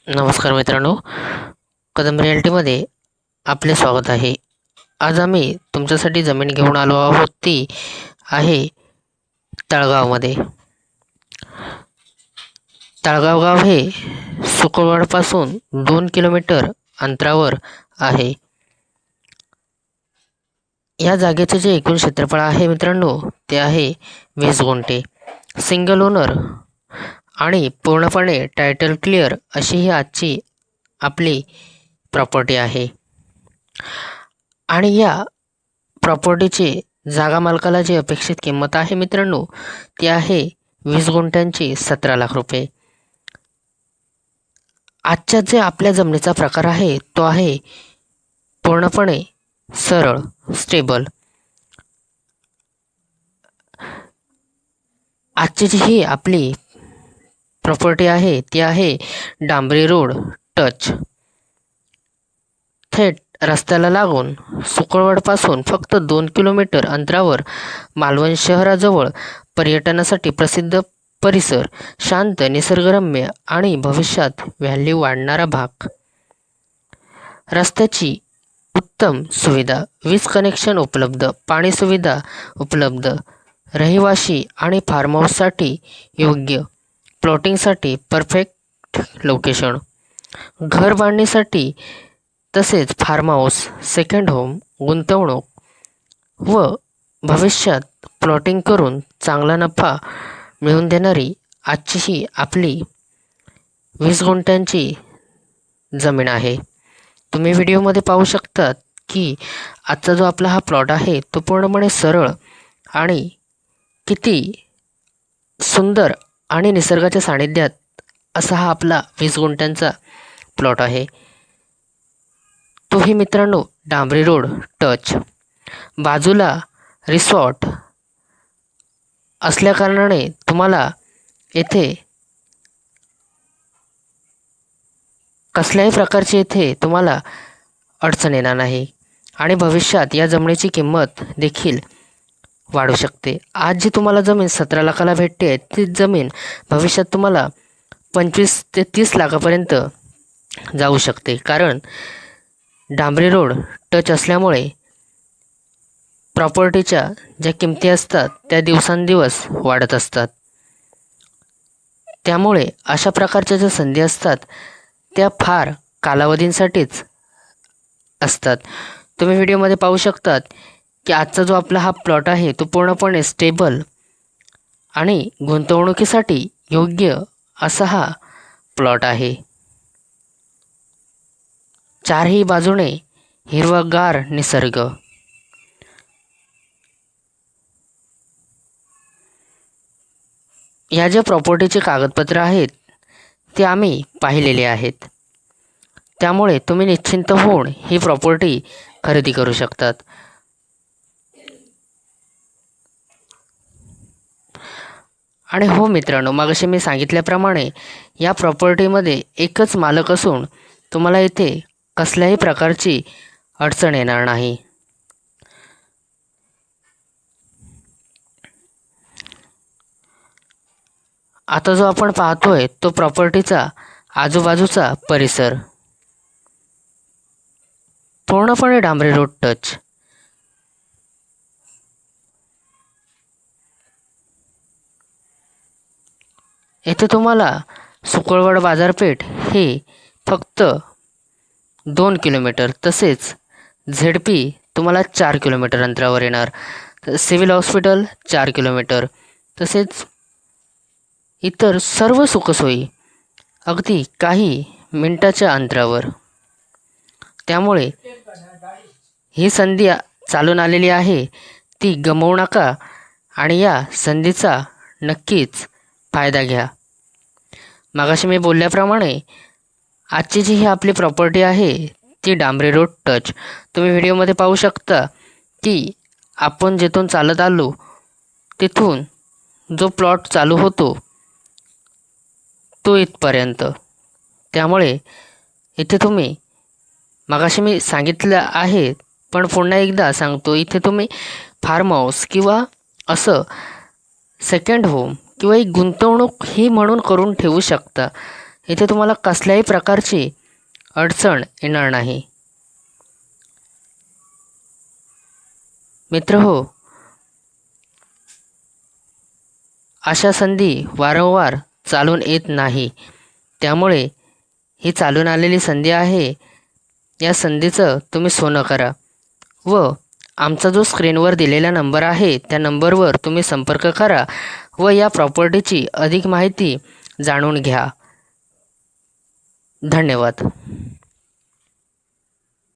नमस्कार मित्रांनो, कदम रिॲलिटीमध्ये आपले स्वागत आहे. आज आम्ही तुमच्यासाठी जमीन घेऊन आलो आहोत. ती आहे तळगावमध्ये. तळगाव गाव हे सुकळवाडपासून 2 किलोमीटर अंतरावर आहे. या जागेचे जे एकूण क्षेत्रफळ आहे मित्रांनो, ते आहे 20 गुंठे. सिंगल ओनर आणि पूर्णपणे टायटल क्लिअर अशी ही आजची आपली प्रॉपर्टी आहे. आणि या प्रॉपर्टीची जागा मालकाला जी अपेक्षित किंमत आहे मित्रांनो, ती आहे 20 गुंठ्यांची 17 लाख रुपये. आजच्या जे आपल्या जमिनीचा प्रकार आहे तो आहे पूर्णपणे सरळ, स्टेबल. आजची जी ही आपली प्रॉपर्टी आहे ती आहे डांबरी रोड टच, थेट रस्त्याला लागून सुकळवाडपासून फक्त 2 किलोमीटर अंतरावर मालवण शहराजवळ पर्यटनासाठी प्रसिद्ध परिसर, शांत, निसर्गरम्य आणि भविष्यात व्हॅल्यू वाढणारा भाग. रस्त्याची उत्तम सुविधा, वीज कनेक्शन उपलब्ध, पाणी सुविधा उपलब्ध, रहिवाशी आणि फार्म हाऊससाठी योग्य, प्लॉटिंगसाठी परफेक्ट लोकेशन, घर बांधणीसाठी तसेच फार्म हाऊस, सेकंड होम, गुंतवणूक व भविष्यात प्लॉटिंग करून चांगला नफा मिळवून देणारी आजची ही आपली 20 गुंठ्यांची जमीन आहे. तुम्ही व्हिडिओमध्ये पाहू शकतात की आजचा जो आपला हा प्लॉट आहे तो पूर्णपणे सरळ आणि किती सुंदर आणि निसर्गाच्या सानिध्यात असा हा आपला 20 गुंठ्यांचा प्लॉट आहे. तोही मित्रांनो डांबरी रोड टच, बाजूला रिसॉर्ट असल्याकारणाने तुम्हाला येथे कसल्याही प्रकारची येथे तुम्हाला अडचण येणार नाही आणि भविष्यात या जमिनीची किंमत देखील वाढू शकते. आज जी तुम्हाला जमीन 17 लाखाला भेटते तीच जमीन भविष्यात तुम्हाला 25 ते 30 लाखापर्यंत जाऊ शकते. कारण डांबरी रोड टच असल्यामुळे प्रॉपर्टीच्या ज्या किमती असतात त्या दिवसांदिवस वाढत असतात. त्यामुळे अशा प्रकारच्या ज्या संधी असतात त्या फार कालावधींसाठीच असतात. तुम्ही व्हिडिओमध्ये पाहू शकतात की आजचा जो आपला हा प्लॉट आहे तो पूर्णपणे स्टेबल आणि गुंतवणुकीसाठी योग्य असा हा प्लॉट आहे. चारही बाजूने हिरवागार निसर्ग. या ज्या प्रॉपर्टीचे कागदपत्र आहेत ते आम्ही पाहिलेले आहेत. त्यामुळे तुम्ही निश्चिंत होऊन ही प्रॉपर्टी खरेदी करू शकतात. आणि हो मित्रांनो, मगाशी मी सांगितल्याप्रमाणे या प्रॉपर्टीमध्ये एकच मालक असून तुम्हाला इथे कसल्याही प्रकारची अडचण येणार नाही. आता जो आपण पाहतोय तो प्रॉपर्टीचा आजूबाजूचा परिसर पूर्णपणे डांबरी रोड टच. येथे तुम्हाला सुकळवाड बाजारपेठ हे फक्त 2 किलोमीटर, तसेच झेडपी तुम्हाला 4 किलोमीटर अंतरावर येणार, सिव्हिल हॉस्पिटल 4 किलोमीटर, तसेच इतर सर्व सुखसोयी अगदी काही मिनिटाच्या अंतरावर. त्यामुळे ही संधी चालून आलेली आहे, ती गमावू नका आणि या संधीचा नक्कीच फायदा घ्या. मागाशी मी बोलल्याप्रमाणे आजची जी ही आपली प्रॉपर्टी आहे ती डांबरी रोड टच. तुम्ही व्हिडिओमध्ये पाहू शकता की आपण जिथून चालत आलो तिथून जो प्लॉट चालू होतो तो इथपर्यंत. त्यामुळे इथे तुम्ही, मगाशी मी सांगितलं आहे पण पुन्हा एकदा सांगतो, इथे तुम्ही फार्म हाऊस किंवा असं सेकंड होम किंवा एक गुंतवणूक ही म्हणून करून ठेवू शकता. इथे तुम्हाला कसल्याही प्रकारची अडचण येणार नाही. मित्रहो, अशा संधी वारंवार चालून येत नाही. त्यामुळे ही चालून आलेली संधी आहे. या संधीचं तुम्ही सोनं करा व आमचा जो स्क्रीनवर दिलेला नंबर आहे त्या नंबरवर तुम्ही संपर्क करा व या प्रॉपर्टीची अधिक माहिती जाणून घ्या. धन्यवाद.